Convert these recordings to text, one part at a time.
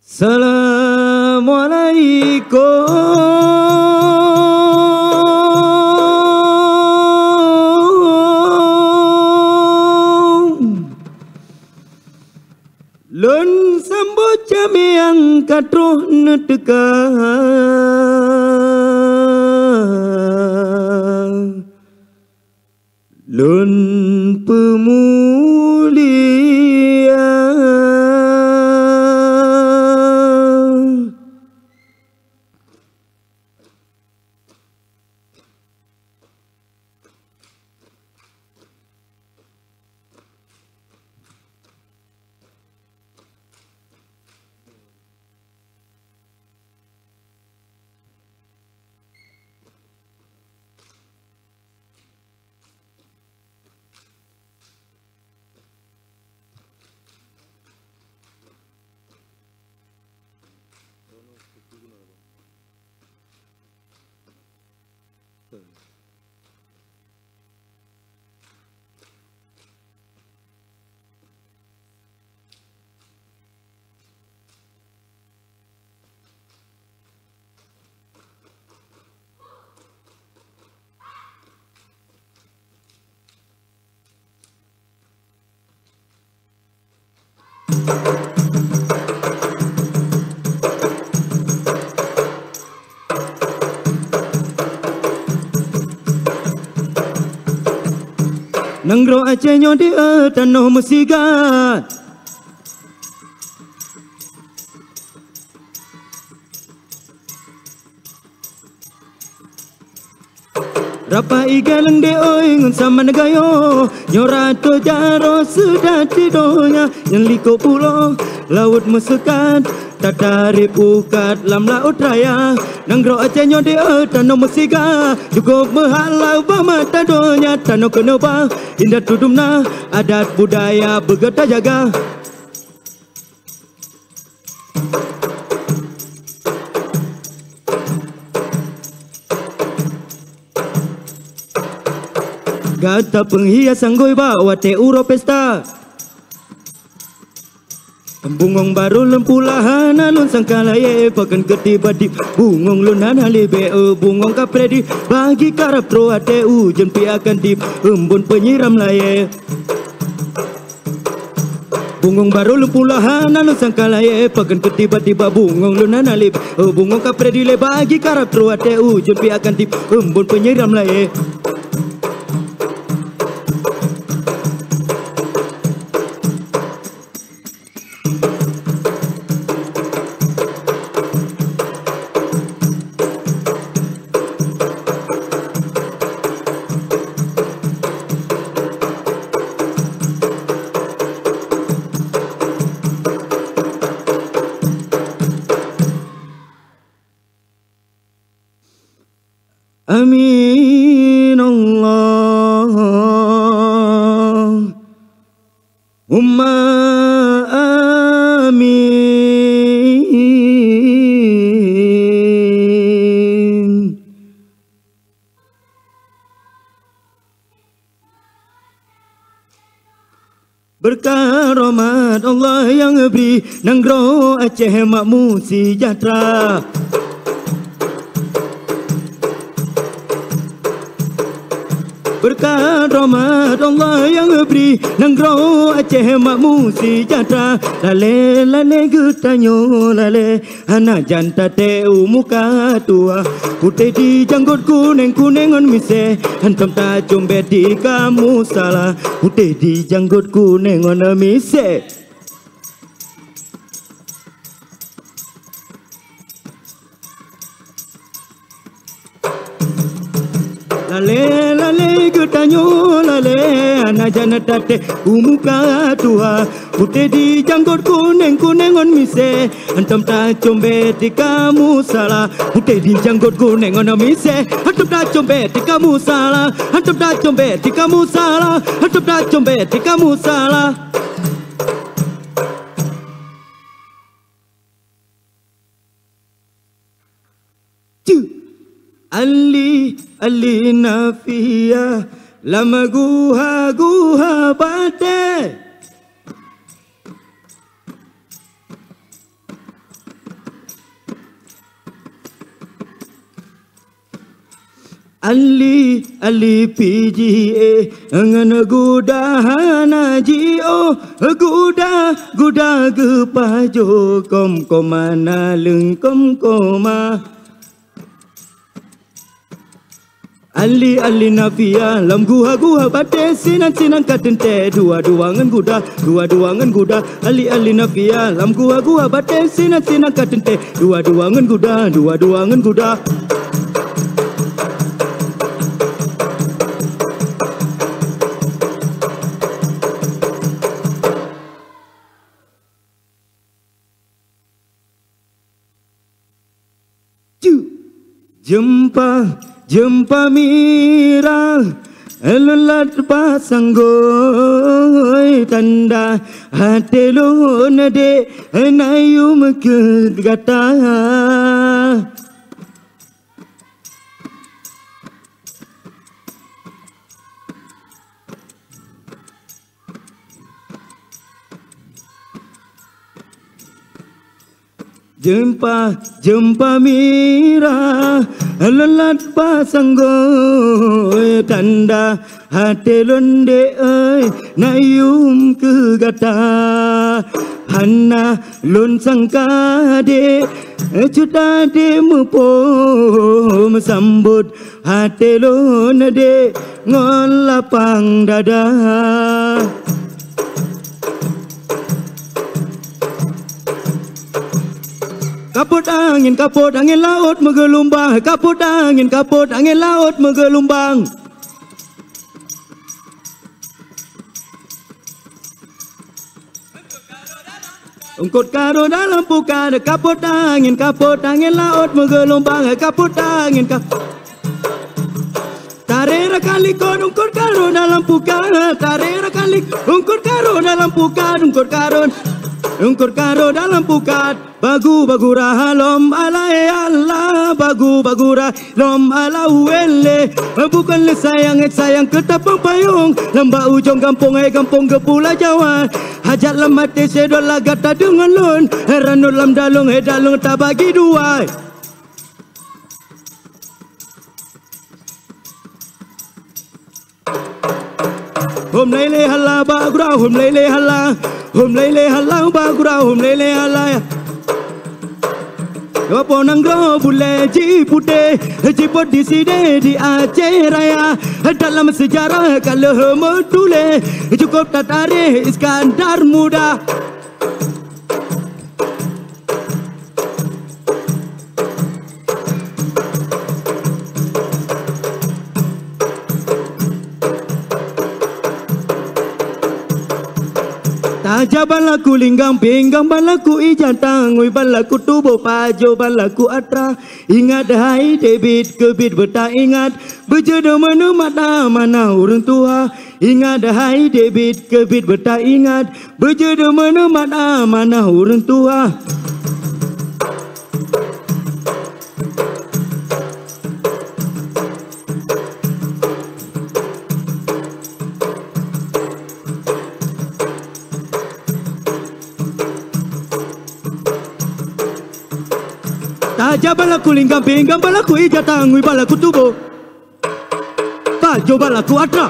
Assalamualaikum. Lun sambut jami angkat roh neteka. Lun pemulia. Nanggro Aceh nyodi tanah musigat. Rapa igaleng de oi ngun sama negayo. Nyorato jaro sudah tidonya. Yang liko pulau laut mesekat. Tatarip ukat lam laut raya. Nanggro Aceh nyodi tanah musiga. Cukup mehalau bamata donya. Tanah kenapa indah tudumna. Adat budaya begeta jaga. Gata penghiasan goi bawa te uro pesta. Bungong baru lempulahan alun sangkalaye. Pakan ketiba di bungong lunan halibe. Bungong kapredi bagi karap tro ate ujen pi akan tip. Embun penyiram laye. Bungong baru lempulahan alun sangkalaye. Pakan ketiba-tiba bungong lunan halibe. Bungong kapredi le bagi karap tro ate ujen pi akan tip. Embun penyiram laye. Amin Allah Umma amin. Berkah rahmat Allah yang beri Nanggro Aceh makmur sejahtera. Berkah rahmat Allah yang beri Nanggro Aceh makmur sejahtera. Lale lale getanyo lale Hana janta teu muka tua. Putih di janggut kuning kuningon mise. Hantam ta combet di kamu salah. Putih di janggut kuningon mise. Lale lale getanyo lale Ana jana tate umuka tua. Putih di janggut kuning kuningon mise. Antam ta combet di kamu salah. Putih di janggut kuningon mise. Antam ta combet di kamu salah. Antam ta combet di kamu salah. Antam ta combet di kamu salah. Ali Ali nafia lama guha guha bate. Ali PGA ngan gudahana jio guda gepajo kom komana leng kom koma Ali nafia lam guha bate sinan katente dua ngan guda Ali nafia lam guha bate sinan katente dua ngan guda Jumpa mira lelat pasanggoy tanda hatelo nade nayum kegata Jumpa mira lelat pasanggoy tanda hati londe nayum kegata Hana lon sangkade cudade mupo sambut hati londe ngolapang dada Kaput angin laut menggelombang Kaput angin laut menggelombang Ungkut karo dalam pukat Kaput angin laut menggelombang Kaput angin Tarera kalikon ungkut karo dalam pukat Tarera kalik ungkut karo dalam pukat Ungkut karo dalam pukat Bagu bagura lom ala Allah bagu bagura lom ala wele bukan le sayang ketapang payung lembah ujung kampung kepula Jawa hajat lemah sedol lagata dengan lun ranul lam dalung dalung tak bagi dua Hom lele hala bagura hom lele hala bagura hom lele hala Opo nangro bule jipute jiput di sini di Aceh Raya dalam sejarah kalau module cukup tertarik Iskandar Muda Aja balaku linggang pinggang balaku ijatang ui balaku tubuh pajo balaku atra ingat hai debit kebit beta ingat berjodoh mana mana urang tua ingat hai debit kebit beta ingat berjodoh mana mana urang tua Aja balaku linggang pinggang balaku ijatang ui balaku tubuh pajo balaku atra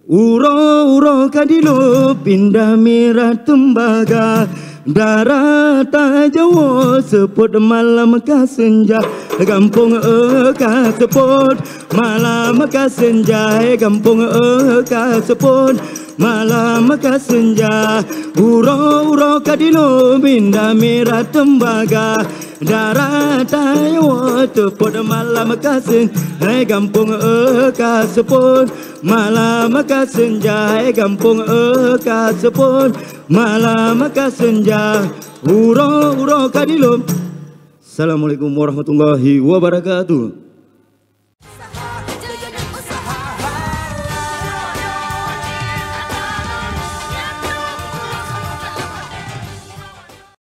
uro kadilo pindah merah tembaga darata Jawa seput malam ka senja kampung ka seput malam ka senja kampung ka seput malam ka senja uro kadilo pindah merah tembaga darata Jawa seput malam ka senja kampung ka seput malam ka senja kampung ka seput malam ka senja uro kadilo. Assalamualaikum warahmatullahi wabarakatuh.